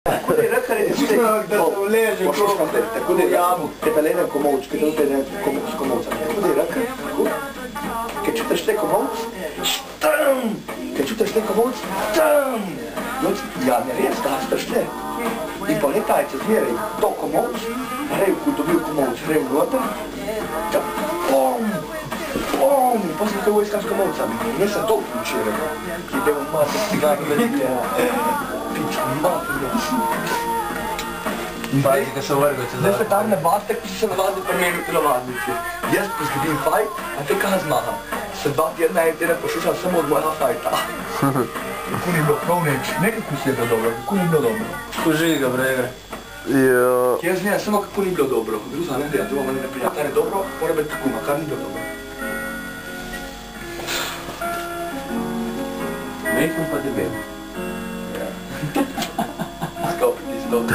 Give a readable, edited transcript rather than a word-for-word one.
Tako da je rekar je vse, da se vleže, tako da je jamu, petalenen komovč, ki te ne s komovcem. Tako da je rekar, tako, kad čutaš te komovc, štam, kad čutaš te komovc, štam. Ja, ne res, da staš te. In pa letajce zmeraj, to komovc, rev, ko dobil komovc, rev noter, čak, pom, pom, in posle te vojskam s komovcami. In jaz sem to včeraj, ki je bilo mati cigani velike, pičko, mati, Pazi, ko se vrgo čez zdaj se tam navadite, ko si se navadil pri meni v telovadnici. Jaz, ko zgodim fajt, a te kaj zmagam? Se 2 tjedna en teden poslušam samo od mojega fajta. Kako ni bilo prav neč, nekako si je bilo dobro, kako ni bilo dobro. Skuži ga, brega. Jaz ne, samo kako ni bilo dobro. Druga ne gre, druga ne prija, kar je dobro, mora biti tako, kar ni bilo dobro. Mejkom pa debel. Skopiti si dobro,